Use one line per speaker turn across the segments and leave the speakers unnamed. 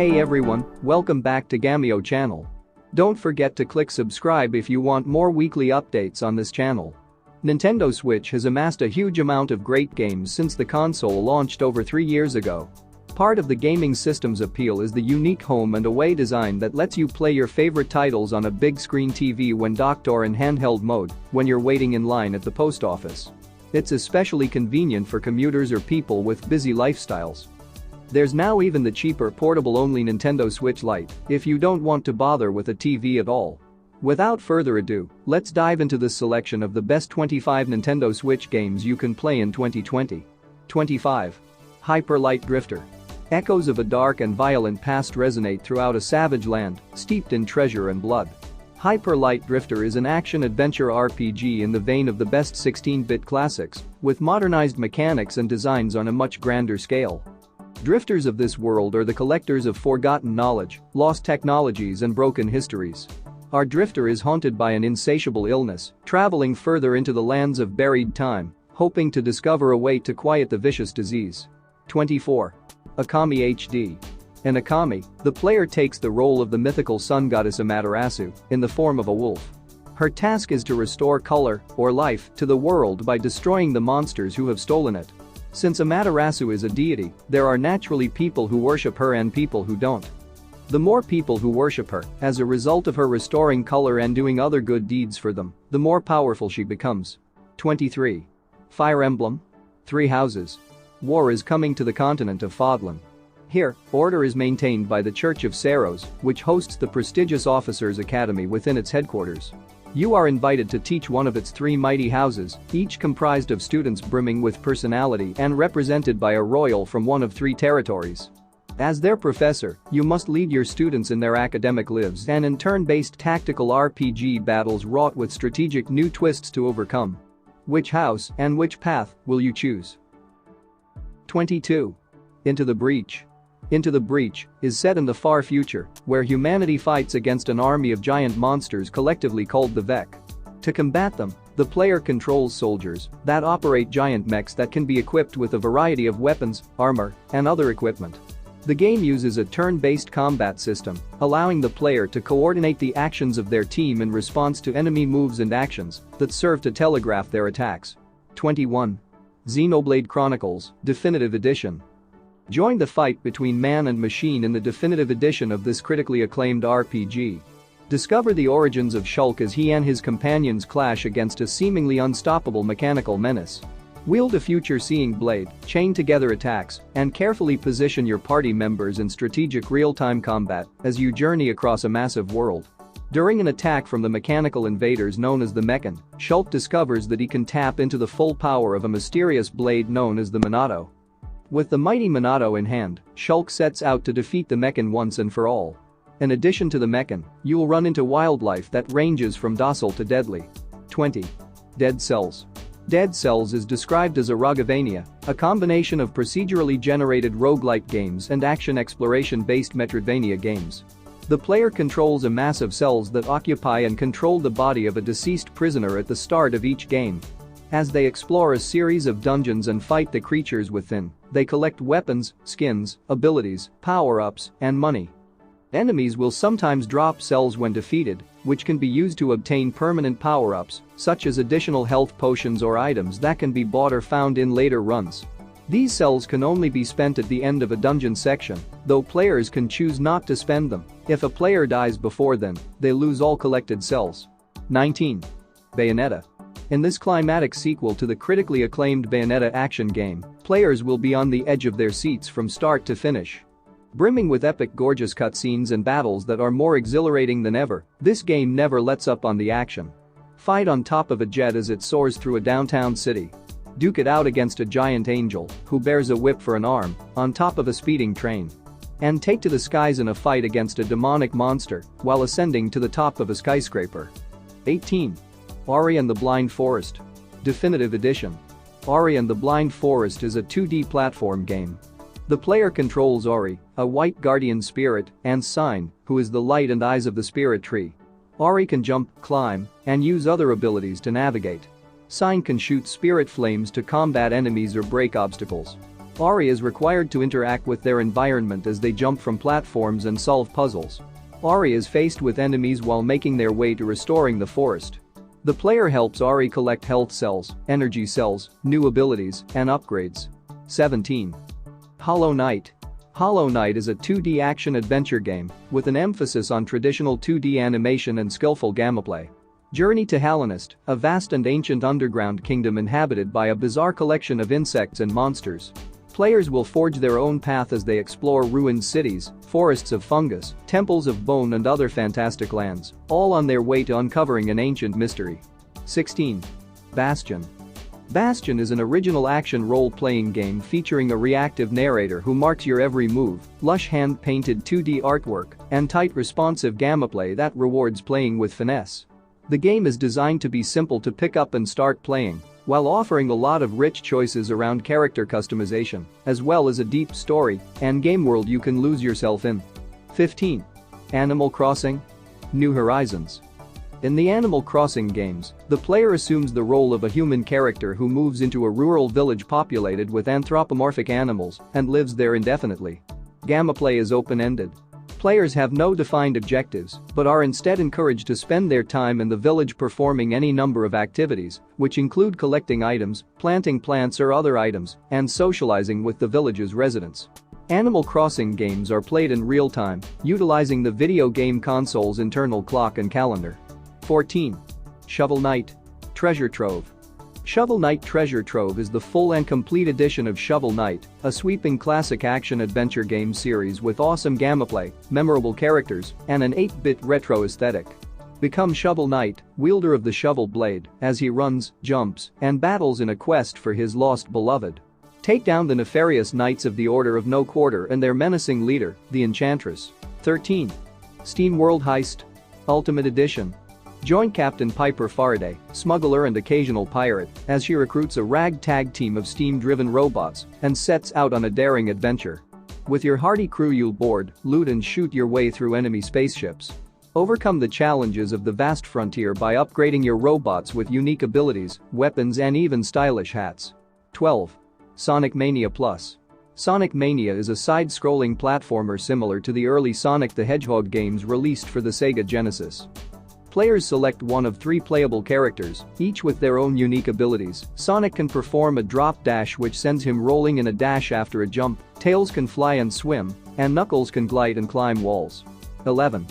Hey everyone, welcome back to Gameio channel. Don't forget to click subscribe if you want more weekly updates on this channel. Nintendo Switch has amassed a huge amount of great games since the console launched over 3 years ago. Part of the gaming system's appeal is the unique home and away design that lets you play your favorite titles on a big screen TV when docked or in handheld mode when you're waiting in line at the post office. It's especially convenient for commuters or people with busy lifestyles. There's now even the cheaper portable-only Nintendo Switch Lite if you don't want to bother with a TV at all. Without further ado, let's dive into this selection of the best 25 Nintendo Switch games you can play in 2020. 25. Hyperlight Drifter. Echoes of a dark and violent past resonate throughout a savage land, steeped in treasure and blood. Hyperlight Drifter is an action-adventure RPG in the vein of the best 16-bit classics, with modernized mechanics and designs on a much grander scale. Drifters of this world are the collectors of forgotten knowledge, lost technologies and broken histories. Our drifter is haunted by an insatiable illness, traveling further into the lands of buried time, hoping to discover a way to quiet the vicious disease. 24. Akami HD. In Akami, the player takes the role of the mythical sun goddess Amaterasu in the form of a wolf. Her task is to restore color, or life, to the world by destroying the monsters who have stolen it. Since Amaterasu is a deity, there are naturally people who worship her and people who don't. The more people who worship her, as a result of her restoring color and doing other good deeds for them, the more powerful she becomes. 23. Fire Emblem. Three Houses. War is coming to the continent of Fodlan. Here, order is maintained by the Church of Saros, which hosts the prestigious Officers' Academy within its headquarters. You are invited to teach one of its three mighty houses, each comprised of students brimming with personality and represented by a royal from one of three territories. As their professor, you must lead your students in their academic lives and in turn-based tactical RPG battles wrought with strategic new twists to overcome. Which house and which path will you choose? 22. Into the Breach. Into the Breach is set in the far future, where humanity fights against an army of giant monsters collectively called the Vek. To combat them, the player controls soldiers that operate giant mechs that can be equipped with a variety of weapons, armor, and other equipment. The game uses a turn-based combat system, allowing the player to coordinate the actions of their team in response to enemy moves and actions that serve to telegraph their attacks. 21. Xenoblade Chronicles, Definitive Edition. Join the fight between man and machine in the definitive edition of this critically acclaimed RPG. Discover the origins of Shulk as he and his companions clash against a seemingly unstoppable mechanical menace. Wield a future-seeing blade, chain together attacks, and carefully position your party members in strategic real-time combat as you journey across a massive world. During an attack from the mechanical invaders known as the Mechan, Shulk discovers that he can tap into the full power of a mysterious blade known as the Minato. With the mighty Minato in hand, Shulk sets out to defeat the Mechan once and for all. In addition to the Mechan, you'll run into wildlife that ranges from docile to deadly. 20. Dead Cells. Dead Cells is described as a Rogovania, a combination of procedurally generated roguelike games and action exploration-based Metroidvania games. The player controls a mass of cells that occupy and control the body of a deceased prisoner at the start of each game. As they explore a series of dungeons and fight the creatures within, they collect weapons, skins, abilities, power-ups, and money. Enemies will sometimes drop cells when defeated, which can be used to obtain permanent power-ups, such as additional health potions or items that can be bought or found in later runs. These cells can only be spent at the end of a dungeon section, though players can choose not to spend them. If a player dies before then, they lose all collected cells. 19. Bayonetta. In this climatic sequel to the critically acclaimed Bayonetta action game, players will be on the edge of their seats from start to finish. Brimming with epic gorgeous cutscenes and battles that are more exhilarating than ever, this game never lets up on the action. Fight on top of a jet as it soars through a downtown city. Duke it out against a giant angel who bears a whip for an arm on top of a speeding train. And take to the skies in a fight against a demonic monster while ascending to the top of a skyscraper. 18. Ori and the Blind Forest. Definitive Edition. Ori and the Blind Forest is a 2D platform game. The player controls Ori, a white guardian spirit, and Sign, who is the light and eyes of the spirit tree. Ori can jump, climb, and use other abilities to navigate. Sign can shoot spirit flames to combat enemies or break obstacles. Ori is required to interact with their environment as they jump from platforms and solve puzzles. Ori is faced with enemies while making their way to restoring the forest. The player helps Ori collect health cells, energy cells, new abilities, and upgrades. 17. Hollow Knight. Hollow Knight is a 2D action-adventure game with an emphasis on traditional 2D animation and skillful gameplay. Journey to Hellenist, a vast and ancient underground kingdom inhabited by a bizarre collection of insects and monsters. Players will forge their own path as they explore ruined cities, forests of fungus, temples of bone and other fantastic lands, all on their way to uncovering an ancient mystery. 16. Bastion. Bastion is an original action role-playing game featuring a reactive narrator who marks your every move, lush hand-painted 2D artwork, and tight responsive gameplay that rewards playing with finesse. The game is designed to be simple to pick up and start playing, while offering a lot of rich choices around character customization, as well as a deep story and game world you can lose yourself in. 15. Animal Crossing. New Horizons. In the Animal Crossing games, the player assumes the role of a human character who moves into a rural village populated with anthropomorphic animals and lives there indefinitely. Gameplay is open-ended. Players have no defined objectives, but are instead encouraged to spend their time in the village performing any number of activities, which include collecting items, planting plants or other items, and socializing with the village's residents. Animal Crossing games are played in real time, utilizing the video game console's internal clock and calendar. 14. Shovel Knight. Treasure Trove. Shovel Knight Treasure Trove is the full and complete edition of Shovel Knight, a sweeping classic action-adventure game series with awesome gameplay, memorable characters, and an 8-bit retro aesthetic. Become Shovel Knight, wielder of the shovel blade, as he runs, jumps, and battles in a quest for his lost beloved. Take down the nefarious Knights of the Order of No Quarter and their menacing leader, the Enchantress. 13. Steam World Heist. Ultimate Edition. Join Captain Piper Faraday, smuggler and occasional pirate, as she recruits a ragtag team of steam-driven robots and sets out on a daring adventure. With your hardy crew you'll board, loot and shoot your way through enemy spaceships. Overcome the challenges of the vast frontier by upgrading your robots with unique abilities, weapons and even stylish hats. 12. Sonic Mania Plus. Sonic Mania is a side-scrolling platformer similar to the early Sonic the Hedgehog games released for the Sega Genesis. Players select one of 3 playable characters, each with their own unique abilities. Sonic can perform a drop dash which sends him rolling in a dash after a jump, Tails can fly and swim, and Knuckles can glide and climb walls. 11.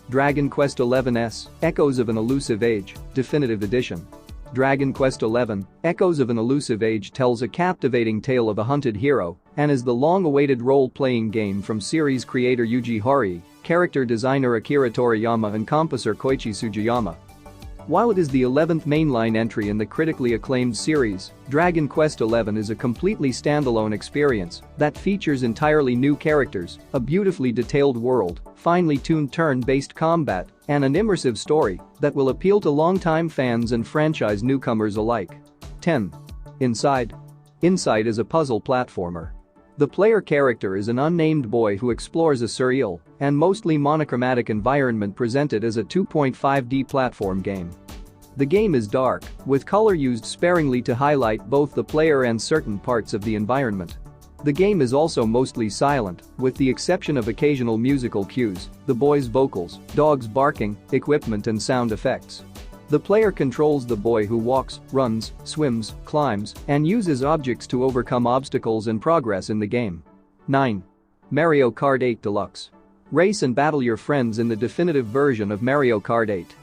Dragon Quest XI Echoes of an Elusive Age, Definitive Edition. Dragon Quest XI Echoes of an Elusive Age tells a captivating tale of a hunted hero and is the long-awaited role-playing game from series creator Yuji Horii, character designer Akira Toriyama and composer Koichi Sugiyama. While it is the 11th mainline entry in the critically acclaimed series, Dragon Quest XI is a completely standalone experience that features entirely new characters, a beautifully detailed world, finely tuned turn-based combat, and an immersive story that will appeal to longtime fans and franchise newcomers alike. 10. Inside. Inside is a puzzle platformer. The player character is an unnamed boy who explores a surreal and mostly monochromatic environment presented as a 2.5D platform game. The game is dark, with color used sparingly to highlight both the player and certain parts of the environment. The game is also mostly silent, with the exception of occasional musical cues, the boy's vocals, dogs barking, equipment and sound effects. The player controls the boy who walks, runs, swims, climbs, and uses objects to overcome obstacles and progress in the game. 9. Mario Kart 8 Deluxe. Race and battle your friends in the definitive version of Mario Kart 8.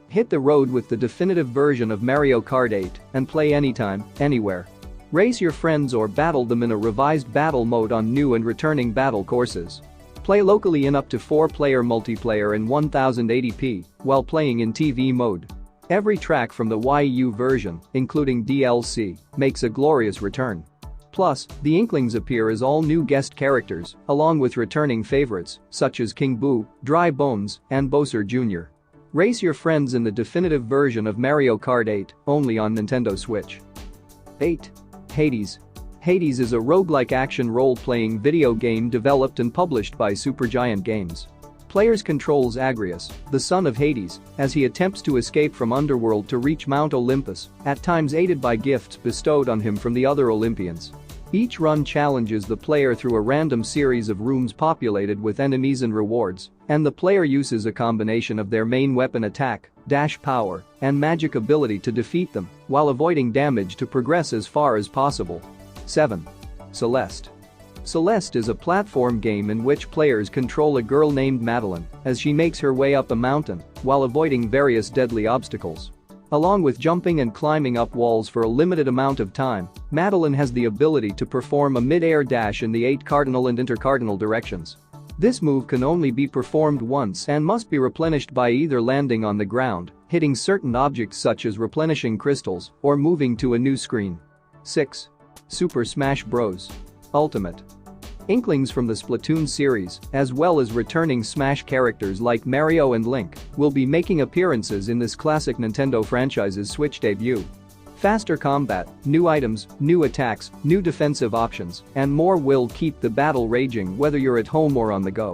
Hit the road with the definitive version of Mario Kart 8 and play anytime, anywhere. Race your friends or battle them in a revised battle mode on new and returning battle courses. Play locally in up to 4-player multiplayer in 1080p while playing in TV mode. Every track from the Wii U version, including DLC, makes a glorious return. Plus, the Inklings appear as all new guest characters, along with returning favorites such as King Boo, Dry Bones, and Bowser Jr. Race your friends in the definitive version of Mario Kart 8, only on Nintendo Switch. 8. Hades. Hades is a roguelike action role-playing video game developed and published by Supergiant Games. Players controls Agrias, the son of Hades, as he attempts to escape from Underworld to reach Mount Olympus, at times aided by gifts bestowed on him from the other Olympians. Each run challenges the player through a random series of rooms populated with enemies and rewards, and the player uses a combination of their main weapon attack, dash power, and magic ability to defeat them, while avoiding damage to progress as far as possible. 7. Celeste. Celeste is a platform game in which players control a girl named Madeline as she makes her way up a mountain while avoiding various deadly obstacles. Along with jumping and climbing up walls for a limited amount of time, Madeline has the ability to perform a mid-air dash in the 8 cardinal and intercardinal directions. This move can only be performed once and must be replenished by either landing on the ground, hitting certain objects such as replenishing crystals, or moving to a new screen. 6. Super Smash Bros. Ultimate. Inklings from the Splatoon series, as well as returning Smash characters like Mario and Link, will be making appearances in this classic Nintendo franchise's Switch debut. Faster combat, new items, new attacks, new defensive options, and more will keep the battle raging whether you're at home or on the go.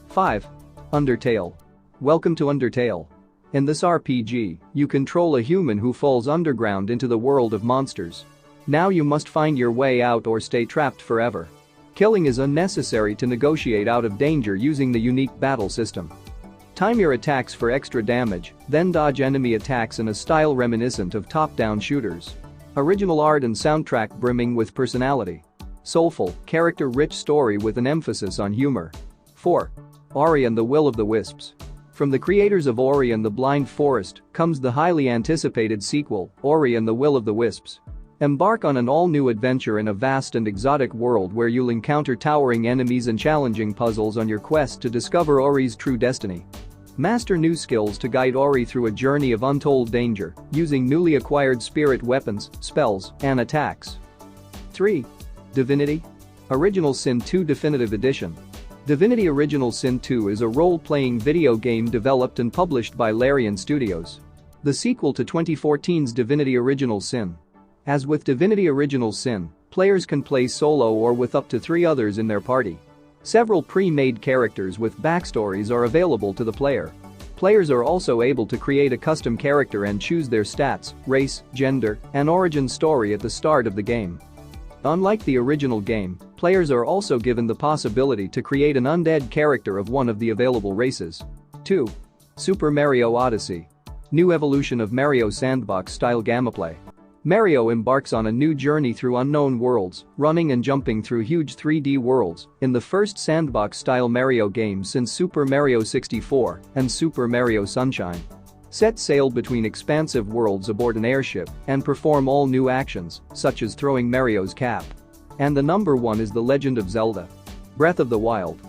5. Undertale. Welcome to Undertale. In this RPG, you control a human who falls underground into the world of monsters. Now you must find your way out or stay trapped forever. Killing is unnecessary to negotiate out of danger using the unique battle system. Time your attacks for extra damage, then dodge enemy attacks in a style reminiscent of top-down shooters. Original art and soundtrack brimming with personality. Soulful, character-rich story with an emphasis on humor. 4. Ori and the Will of the Wisps. From the creators of Ori and the Blind Forest comes the highly anticipated sequel, Ori and the Will of the Wisps. Embark on an all-new adventure in a vast and exotic world where you'll encounter towering enemies and challenging puzzles on your quest to discover Ori's true destiny. Master new skills to guide Ori through a journey of untold danger, using newly acquired spirit weapons, spells, and attacks. 3. Divinity Original Sin 2 Definitive Edition. Divinity Original Sin 2 is a role-playing video game developed and published by Larian Studios. The sequel to 2014's Divinity Original Sin. As with Divinity Original Sin, players can play solo or with up to 3 others in their party. Several pre-made characters with backstories are available to the player. Players are also able to create a custom character and choose their stats, race, gender, and origin story at the start of the game. Unlike the original game, players are also given the possibility to create an undead character of one of the available races. 2. Super Mario Odyssey. New evolution of Mario sandbox-style gameplay. Mario embarks on a new journey through unknown worlds, running and jumping through huge 3D worlds in the first sandbox-style Mario game since Super Mario 64 and Super Mario Sunshine. Set sail between expansive worlds aboard an airship and perform all new actions, such as throwing Mario's cap. And the number 1 is The Legend of Zelda. Breath of the Wild.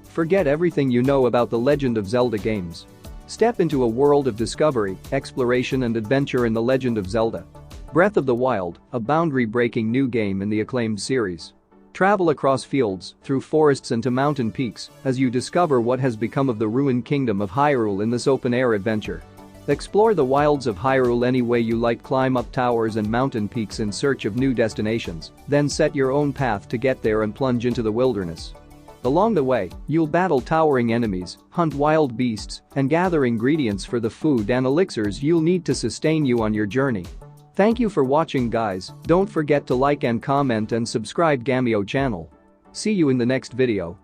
Forget everything you know about the Legend of Zelda games. Step into a world of discovery, exploration and adventure in The Legend of Zelda. Breath of the Wild, a boundary-breaking new game in the acclaimed series. Travel across fields, through forests and to mountain peaks as you discover what has become of the ruined kingdom of Hyrule in this open-air adventure. Explore the wilds of Hyrule any way you like, climb up towers and mountain peaks in search of new destinations, then set your own path to get there and plunge into the wilderness. Along the way, you'll battle towering enemies, hunt wild beasts, and gather ingredients for the food and elixirs you'll need to sustain you on your journey. Thank you for watching, guys. Don't forget to like and comment and subscribe Gameio channel. See you in the next video.